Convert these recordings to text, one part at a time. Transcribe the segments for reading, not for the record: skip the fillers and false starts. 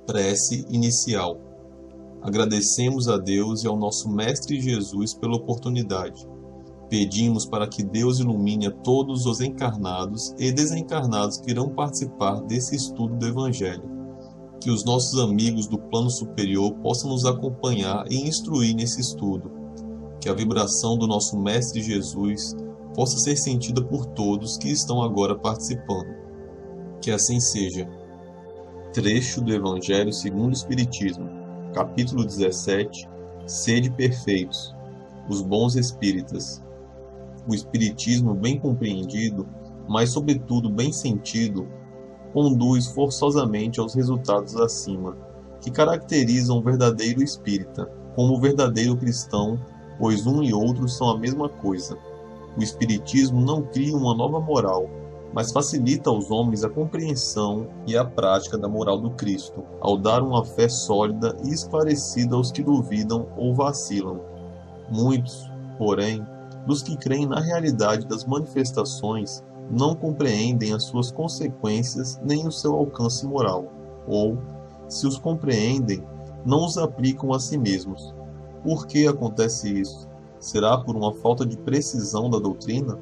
Prece inicial. Agradecemos a Deus e ao nosso Mestre Jesus pela oportunidade. Pedimos para que Deus ilumine a todos os encarnados e desencarnados que irão participar desse estudo do Evangelho. Que os nossos amigos do plano superior possam nos acompanhar e instruir nesse estudo. Que a vibração do nosso Mestre Jesus possa ser sentida por todos que estão agora participando. Que assim seja. Trecho do Evangelho segundo o Espiritismo, capítulo 17, Sede perfeitos, os bons espíritas. O Espiritismo bem compreendido, mas sobretudo bem sentido, conduz forçosamente aos resultados acima, que caracterizam o verdadeiro espírita, como o verdadeiro cristão, pois um e outro são a mesma coisa. O Espiritismo não cria uma nova moral, mas facilita aos homens a compreensão e a prática da moral do Cristo, ao dar uma fé sólida e esclarecida aos que duvidam ou vacilam. Muitos, porém, dos que creem na realidade das manifestações, não compreendem as suas consequências nem o seu alcance moral, ou, se os compreendem, não os aplicam a si mesmos. Por que acontece isso? Será por uma falta de precisão da doutrina?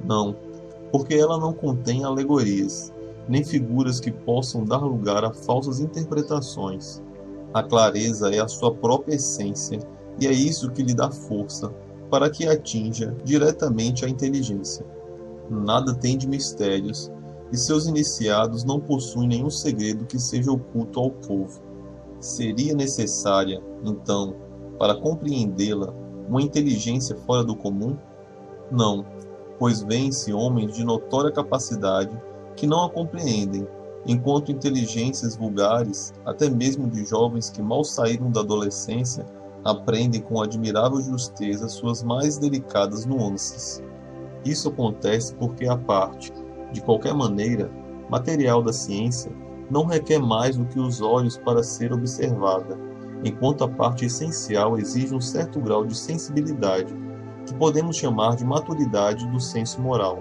Não, porque ela não contém alegorias, nem figuras que possam dar lugar a falsas interpretações. A clareza é a sua própria essência, e é isso que lhe dá força, para que atinja diretamente a inteligência. Nada tem de mistérios, e seus iniciados não possuem nenhum segredo que seja oculto ao povo. Seria necessária, então, para compreendê-la, uma inteligência fora do comum? Não, pois vêem-se homens de notória capacidade que não a compreendem, enquanto inteligências vulgares, até mesmo de jovens que mal saíram da adolescência, aprendem com admirável justeza suas mais delicadas nuances. Isso acontece porque a parte, de qualquer maneira, material da ciência, não requer mais do que os olhos para ser observada, enquanto a parte essencial exige um certo grau de sensibilidade, que podemos chamar de maturidade do senso moral.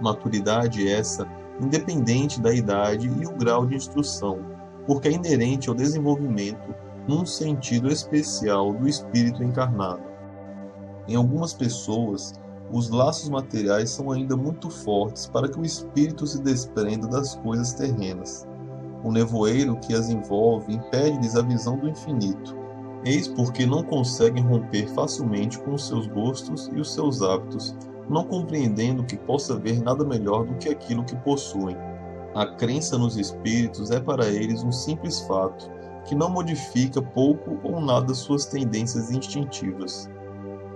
Maturidade essa independente da idade e o grau de instrução, porque é inerente ao desenvolvimento, num sentido especial, do espírito encarnado. Em algumas pessoas, os laços materiais são ainda muito fortes para que o espírito se desprenda das coisas terrenas. O nevoeiro que as envolve impede-lhes a visão do infinito. Eis porque não conseguem romper facilmente com os seus gostos e os seus hábitos, não compreendendo que possa haver nada melhor do que aquilo que possuem. A crença nos espíritos é para eles um simples fato, que não modifica pouco ou nada suas tendências instintivas.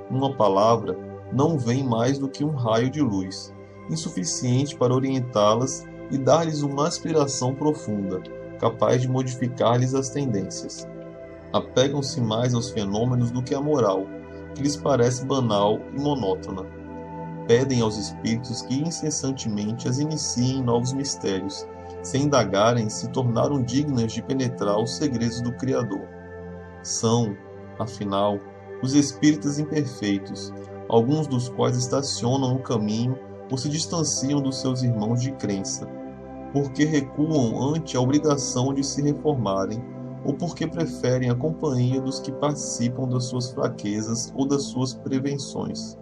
Numa palavra, não vem mais do que um raio de luz, insuficiente para orientá-las e dar-lhes uma aspiração profunda, capaz de modificar-lhes as tendências. Apegam-se mais aos fenômenos do que à moral, que lhes parece banal e monótona. Pedem aos espíritos que incessantemente as iniciem em novos mistérios, sem indagarem se tornaram dignas de penetrar os segredos do Criador. São, afinal, os espíritas imperfeitos, alguns dos quais estacionam no caminho ou se distanciam dos seus irmãos de crença, porque recuam ante a obrigação de se reformarem, ou porque preferem a companhia dos que participam das suas fraquezas ou das suas prevenções.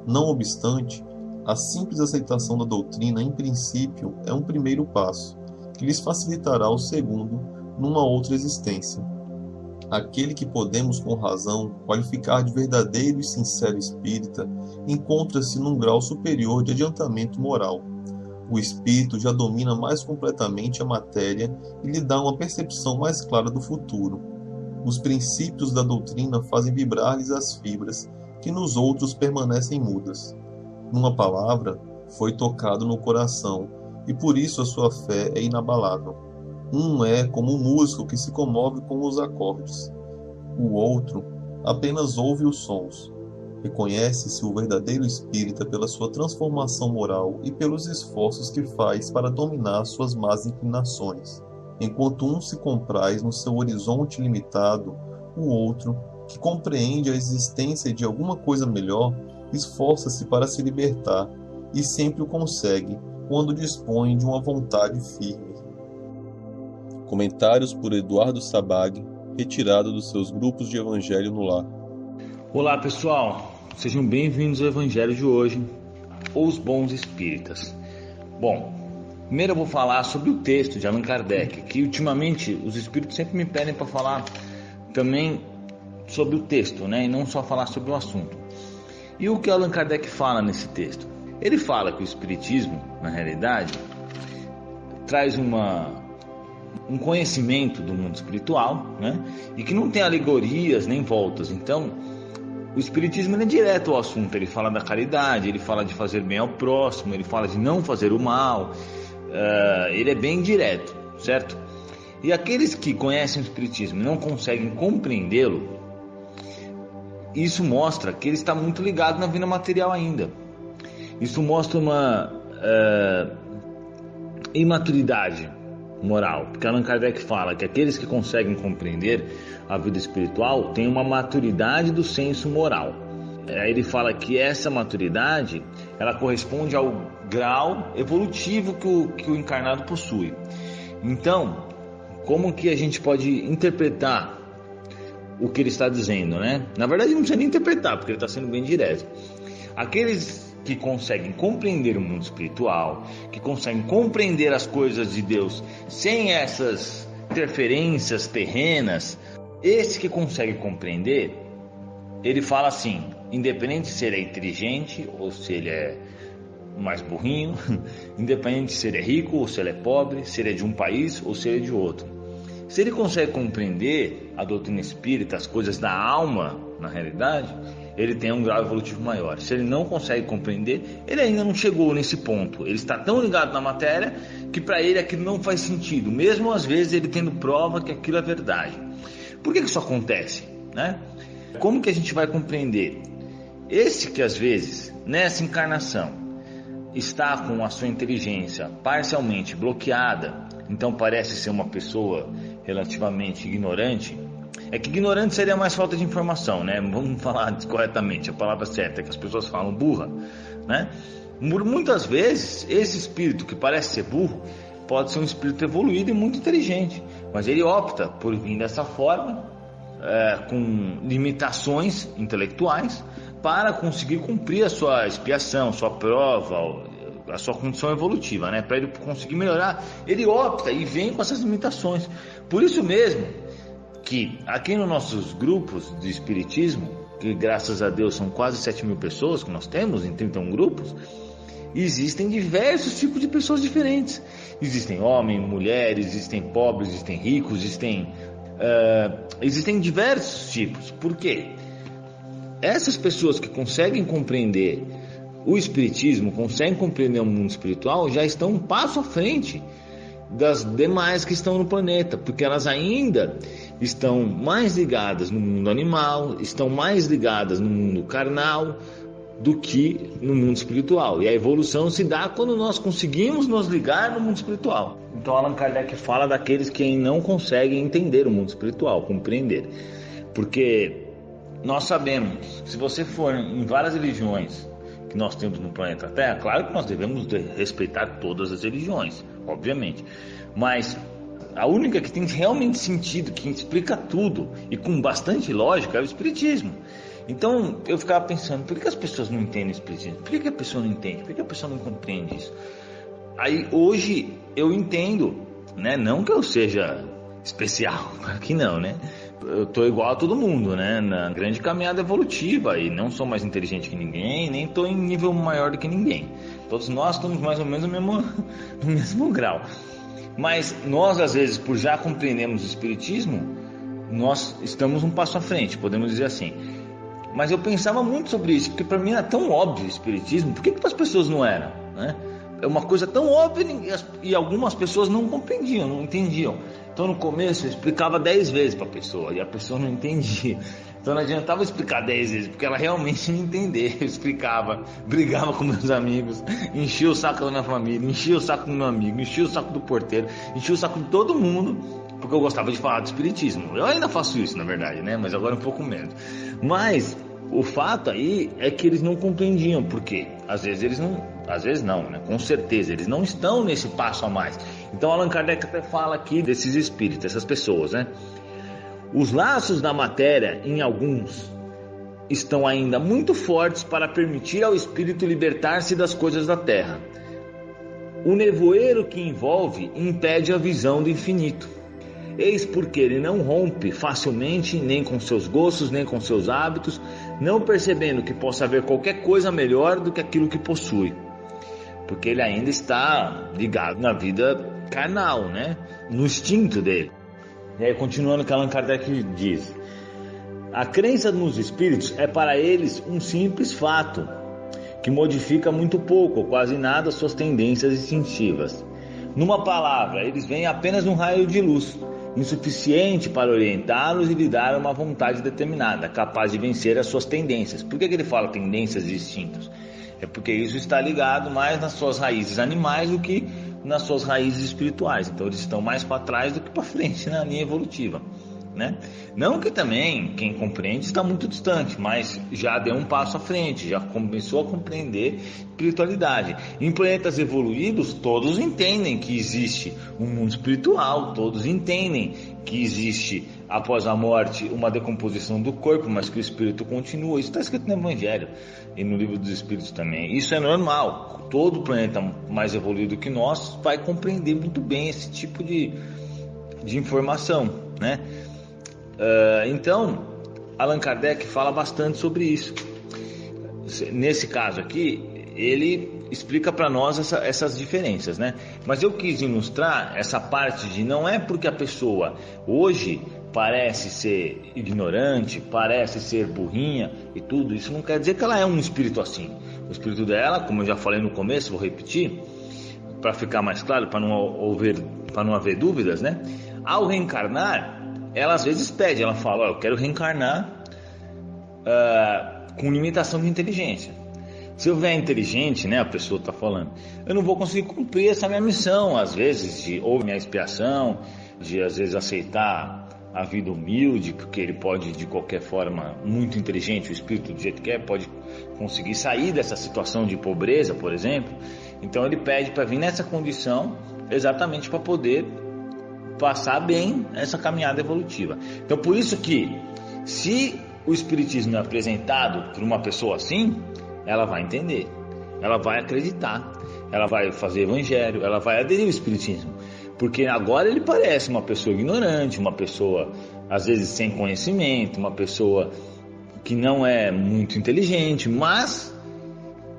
Não obstante, a simples aceitação da doutrina, em princípio, é um primeiro passo, que lhes facilitará o segundo numa outra existência. Aquele que podemos com razão qualificar de verdadeiro e sincero espírita encontra-se num grau superior de adiantamento moral. O espírito já domina mais completamente a matéria e lhe dá uma percepção mais clara do futuro. Os princípios da doutrina fazem vibrar-lhes as fibras que nos outros permanecem mudas. Numa palavra, foi tocado no coração, e por isso a sua fé é inabalável. Um é como um músico que se comove com os acordes. O outro apenas ouve os sons. Reconhece-se o verdadeiro espírita pela sua transformação moral e pelos esforços que faz para dominar suas más inclinações. Enquanto um se compraz no seu horizonte limitado, o outro, que compreende a existência de alguma coisa melhor, esforça-se para se libertar e sempre o consegue quando dispõe de uma vontade firme. Comentários por Eduardo Sabag, retirado dos seus grupos de Evangelho no Lar. Olá pessoal, sejam bem-vindos ao Evangelho de hoje, Os Bons Espíritas. Bom, primeiro eu vou falar sobre o texto de Allan Kardec, que ultimamente os espíritos sempre me pedem para falar também sobre o texto, né, e não só falar sobre o assunto. E o que Allan Kardec fala nesse texto? Ele fala que o espiritismo, na realidade, traz um conhecimento do mundo espiritual, né, e que não tem alegorias nem voltas. Então, o espiritismo é direto ao assunto. Ele fala da caridade, ele fala de fazer bem ao próximo, ele fala de não fazer o mal. Ele é bem direto, certo? E aqueles que conhecem o espiritismo e não conseguem compreendê-lo, isso mostra que ele está muito ligado na vida material ainda. Isso mostra uma imaturidade moral, porque Allan Kardec fala que aqueles que conseguem compreender a vida espiritual têm uma maturidade do senso moral. Ele fala que essa maturidade ela corresponde ao grau evolutivo que o encarnado possui. Então, como que a gente pode interpretar o que ele está dizendo, né? Na verdade, não precisa nem interpretar, porque ele está sendo bem direto. Aqueles que conseguem compreender o mundo espiritual, que conseguem compreender as coisas de Deus sem essas interferências terrenas, esse que consegue compreender, ele fala assim, independente se ele é inteligente ou se ele é mais burrinho, independente se ele é rico ou se ele é pobre, se ele é de um país ou se ele é de outro. Se ele consegue compreender a doutrina espírita, as coisas da alma, na realidade, ele tem um grau evolutivo maior. Se ele não consegue compreender, ele ainda não chegou nesse ponto. Ele está tão ligado na matéria que para ele aquilo não faz sentido, mesmo às vezes ele tendo prova que aquilo é verdade. Por que isso acontece, né? Como que a gente vai compreender? Esse que às vezes, nessa encarnação, está com a sua inteligência parcialmente bloqueada, então parece ser uma pessoa relativamente ignorante. É que ignorante seria mais falta de informação, né? Vamos falar corretamente, a palavra certa é que as pessoas falam burra, né? Muitas vezes, esse espírito que parece ser burro, pode ser um espírito evoluído e muito inteligente, mas ele opta por vir dessa forma, com limitações intelectuais, para conseguir cumprir a sua expiação, sua prova, a sua condição evolutiva, né? Para ele conseguir melhorar, ele opta e vem com essas limitações. Por isso mesmo que aqui nos nossos grupos de espiritismo, que graças a Deus são quase 7.000 pessoas que nós temos em 31 grupos, existem diversos tipos de pessoas diferentes. Existem homens, mulheres, existem pobres, existem ricos, existem diversos tipos. Por quê? Essas pessoas que conseguem compreender o espiritismo, conseguem compreender o mundo espiritual, já estão um passo à frente das demais que estão no planeta, porque elas ainda estão mais ligadas no mundo animal, estão mais ligadas no mundo carnal do que no mundo espiritual. E a evolução se dá quando nós conseguimos nos ligar no mundo espiritual. Então Allan Kardec fala daqueles que não conseguem entender o mundo espiritual, compreender. Porque nós sabemos, se você for em várias religiões que nós temos no planeta Terra, claro que nós devemos respeitar todas as religiões, obviamente, mas a única que tem realmente sentido, que explica tudo e com bastante lógica, é o espiritismo. Então eu ficava pensando, por que as pessoas não entendem o espiritismo? Por que a pessoa não entende? Por que a pessoa não compreende isso? Aí hoje eu entendo, né? Não que eu seja especial, claro que não, né? Eu tô igual a todo mundo, né? Na grande caminhada evolutiva, e não sou mais inteligente que ninguém, nem tô em nível maior do que ninguém. Todos nós estamos mais ou menos no mesmo grau. Mas nós, às vezes, por já compreendermos o espiritismo, nós estamos um passo à frente, podemos dizer assim. Mas eu pensava muito sobre isso, porque para mim era tão óbvio o espiritismo. Por que para as pessoas não era, né? É uma coisa tão óbvia e algumas pessoas não compreendiam, não entendiam. Então no começo eu explicava 10 vezes para a pessoa e a pessoa não entendia. Então não adiantava explicar 10 vezes, porque ela realmente não entendia. Eu explicava, brigava com meus amigos, enchia o saco da minha família, enchia o saco do meu amigo, enchia o saco do porteiro, enchia o saco de todo mundo, porque eu gostava de falar do espiritismo. Eu ainda faço isso, na verdade, né? Mas agora um pouco menos. Mas o fato aí é que eles não compreendiam, porque às vezes eles não Às vezes não, né? Com certeza, eles não estão nesse passo a mais. Então Allan Kardec até fala aqui desses espíritos, essas pessoas, né? Os laços da matéria, em alguns, estão ainda muito fortes para permitir ao espírito libertar-se das coisas da terra. O nevoeiro que envolve impede a visão do infinito. Eis porque ele não rompe facilmente nem com seus gostos, nem com seus hábitos, não percebendo que possa haver qualquer coisa melhor do que aquilo que possui. Porque ele ainda está ligado na vida carnal, né? No instinto dele. E aí, continuando o que Allan Kardec diz: a crença nos espíritos é para eles um simples fato, que modifica muito pouco ou quase nada suas tendências instintivas. Numa palavra, eles veem apenas um raio de luz, insuficiente para orientá-los e lhe dar uma vontade determinada, capaz de vencer as suas tendências. Por que ele fala tendências e instintos? É porque isso está ligado mais nas suas raízes animais do que nas suas raízes espirituais. Então eles estão mais para trás do que para frente na linha evolutiva, né? Não que também quem compreende está muito distante, mas já deu um passo à frente, já começou a compreender espiritualidade. Em planetas evoluídos, todos entendem que existe um mundo espiritual, todos entendem que existe após a morte uma decomposição do corpo, mas que o espírito continua. Isso está escrito no Evangelho e no Livro dos Espíritos também. Isso é normal. Todo planeta mais evoluído que nós vai compreender muito bem esse tipo de informação, né? Então, Allan Kardec fala bastante sobre isso. Nesse caso aqui, ele explica para nós essas diferenças, né? Mas eu quis ilustrar essa parte de não é porque a pessoa hoje parece ser ignorante, parece ser burrinha e tudo, isso não quer dizer que ela é um espírito assim. O espírito dela, como eu já falei no começo, vou repetir, para ficar mais claro, para não haver dúvidas, né? Ao reencarnar, ela às vezes pede, ela fala: eu quero reencarnar com limitação de inteligência. Se eu vier inteligente, né, a pessoa está falando, eu não vou conseguir cumprir essa minha missão, às vezes, ou minha expiação, de às vezes aceitar a vida humilde, porque ele pode, de qualquer forma, muito inteligente, o espírito do jeito que é, pode conseguir sair dessa situação de pobreza, por exemplo. Então ele pede para vir nessa condição, exatamente para poder passar bem essa caminhada evolutiva. Então por isso que, se o espiritismo é apresentado por uma pessoa assim, ela vai entender, ela vai acreditar, ela vai fazer evangelho, ela vai aderir ao espiritismo, porque agora ele parece uma pessoa ignorante, uma pessoa às vezes sem conhecimento, uma pessoa que não é muito inteligente, mas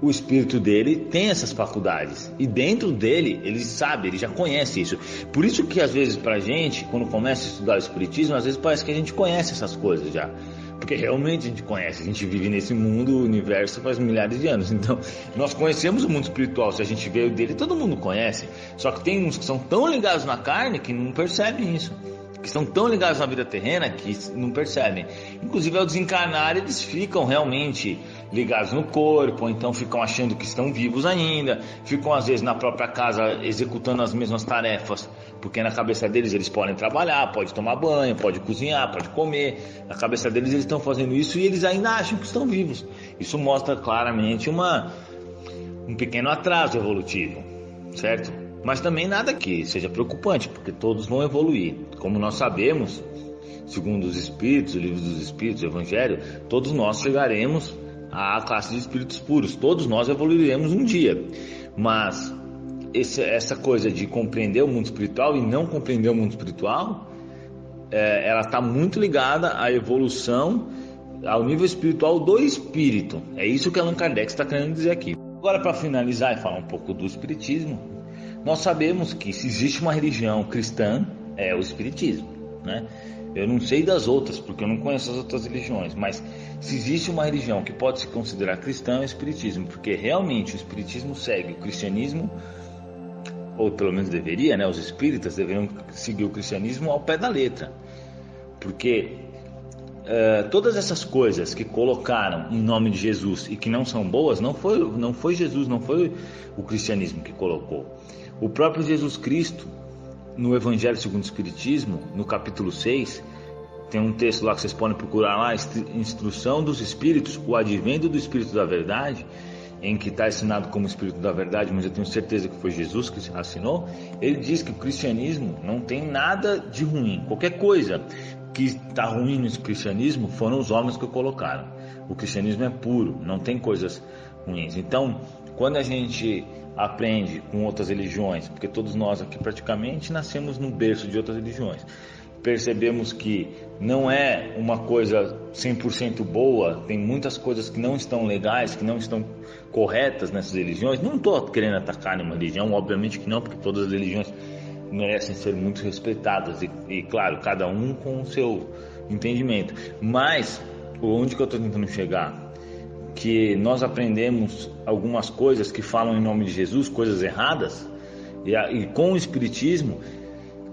o espírito dele tem essas faculdades e dentro dele ele sabe, ele já conhece isso. Por isso que às vezes pra gente, quando começa a estudar o espiritismo, às vezes parece que a gente conhece essas coisas já, porque realmente a gente conhece, a gente vive nesse mundo, universo faz milhares de anos, então nós conhecemos o mundo espiritual. Se a gente veio dele, todo mundo conhece, só que tem uns que são tão ligados na carne que não percebem isso, que estão tão ligados na vida terrena que não percebem. Inclusive ao desencarnar eles ficam realmente ligados no corpo, ou então ficam achando que estão vivos ainda, ficam às vezes na própria casa executando as mesmas tarefas, porque na cabeça deles eles podem trabalhar, pode tomar banho, pode cozinhar, pode comer, na cabeça deles eles estão fazendo isso e eles ainda acham que estão vivos. Isso mostra claramente um pequeno atraso evolutivo, certo? Mas também nada que seja preocupante, porque todos vão evoluir. Como nós sabemos, segundo os Espíritos, o Livro dos Espíritos, o Evangelho, todos nós chegaremos à classe de espíritos puros, todos nós evoluiremos um dia. Mas essa coisa de compreender o mundo espiritual e não compreender o mundo espiritual, ela está muito ligada à evolução, ao nível espiritual do espírito. É isso que Allan Kardec está querendo dizer aqui. Agora, para finalizar e falar um pouco do espiritismo, nós sabemos que se existe uma religião cristã, é o espiritismo, né? Eu não sei das outras, porque eu não conheço as outras religiões, mas se existe uma religião que pode se considerar cristã, é o espiritismo, porque realmente o espiritismo segue o cristianismo, ou pelo menos deveria, né? Os espíritas deveriam seguir o cristianismo ao pé da letra, porque todas essas coisas que colocaram em nome de Jesus e que não são boas, não foi Jesus, não foi o cristianismo que colocou. O próprio Jesus Cristo, no Evangelho segundo o Espiritismo, no capítulo 6, tem um texto lá que vocês podem procurar lá, Instrução dos Espíritos, o Advento do Espírito da Verdade, em que está assinado como Espírito da Verdade, mas eu tenho certeza que foi Jesus que assinou, ele diz que o cristianismo não tem nada de ruim. Qualquer coisa que está ruim no cristianismo foram os homens que o colocaram. O cristianismo é puro, não tem coisas ruins. Então, quando a gente aprende com outras religiões, porque todos nós aqui praticamente nascemos no berço de outras religiões, percebemos que não é uma coisa 100% boa, tem muitas coisas que não estão legais, que não estão corretas nessas religiões. Não estou querendo atacar nenhuma religião, obviamente que não, porque todas as religiões merecem ser muito respeitadas e claro, cada um com o seu entendimento. Mas onde que eu estou tentando chegar? Que nós aprendemos algumas coisas que falam em nome de Jesus, coisas erradas, e com o Espiritismo,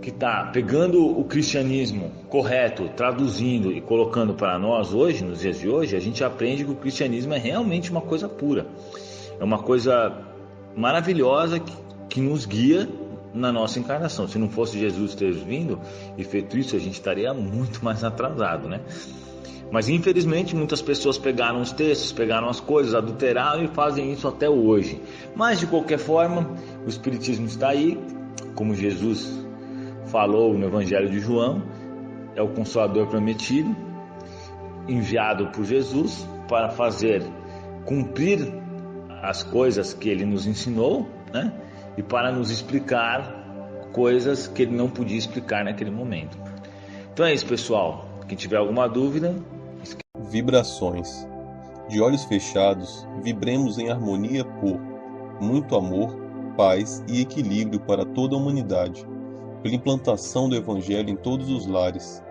que está pegando o cristianismo correto, traduzindo e colocando para nós hoje, nos dias de hoje, a gente aprende que o cristianismo é realmente uma coisa pura, é uma coisa maravilhosa que nos guia na nossa encarnação. Se não fosse Jesus ter vindo e feito isso, a gente estaria muito mais atrasado, né? Mas infelizmente muitas pessoas pegaram os textos, pegaram as coisas, adulteraram e fazem isso até hoje. Mas de qualquer forma, o Espiritismo está aí, como Jesus falou no Evangelho de João, é o Consolador prometido, enviado por Jesus para fazer cumprir as coisas que ele nos ensinou, né? E para nos explicar coisas que ele não podia explicar naquele momento. Então é isso, pessoal. Quem tiver alguma dúvida... Vibrações. De olhos fechados, vibremos em harmonia por muito amor, paz e equilíbrio para toda a humanidade, pela implantação do Evangelho em todos os lares,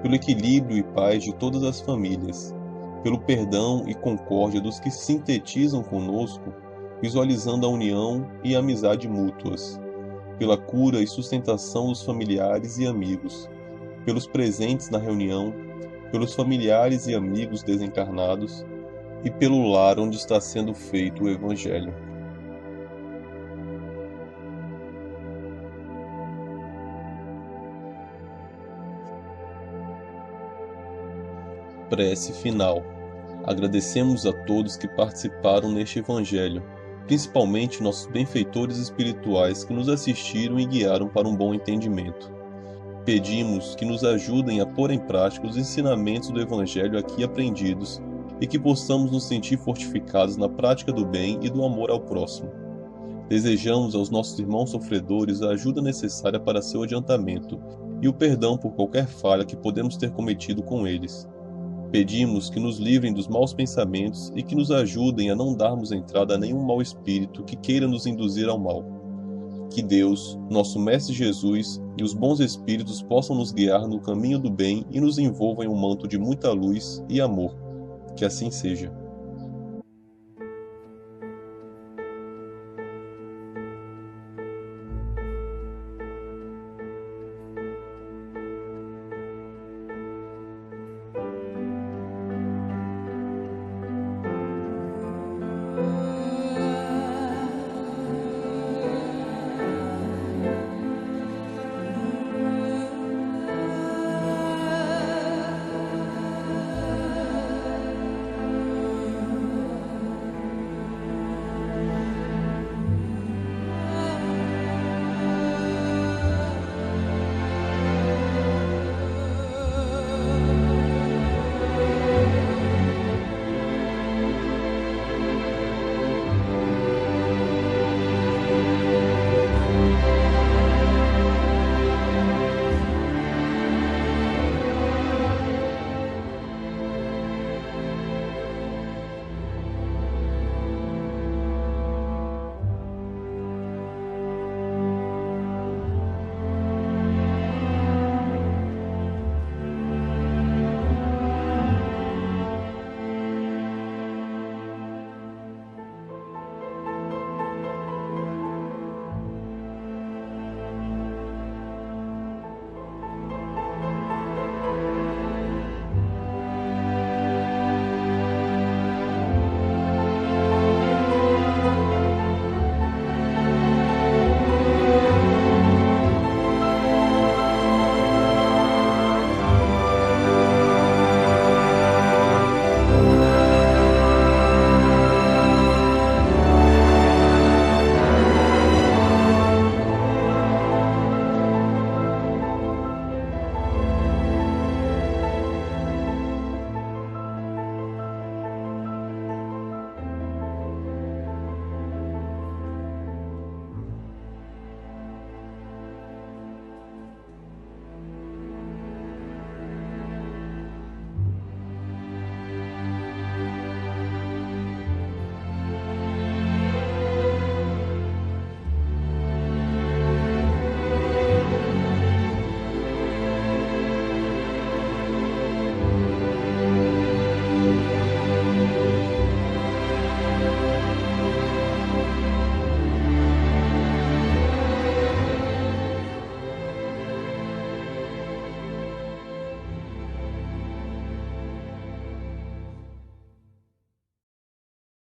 pelo equilíbrio e paz de todas as famílias, pelo perdão e concórdia dos que sintetizam conosco, visualizando a união e a amizade mútuas, pela cura e sustentação dos familiares e amigos, pelos presentes na reunião, pelos familiares e amigos desencarnados e pelo lar onde está sendo feito o Evangelho. Prece final. Agradecemos a todos que participaram neste Evangelho, principalmente nossos benfeitores espirituais que nos assistiram e guiaram para um bom entendimento. Pedimos que nos ajudem a pôr em prática os ensinamentos do Evangelho aqui aprendidos e que possamos nos sentir fortificados na prática do bem e do amor ao próximo. Desejamos aos nossos irmãos sofredores a ajuda necessária para seu adiantamento e o perdão por qualquer falha que podemos ter cometido com eles. Pedimos que nos livrem dos maus pensamentos e que nos ajudem a não darmos entrada a nenhum mau espírito que queira nos induzir ao mal. Que Deus, nosso Mestre Jesus e os bons espíritos possam nos guiar no caminho do bem e nos envolvam em um manto de muita luz e amor. Que assim seja.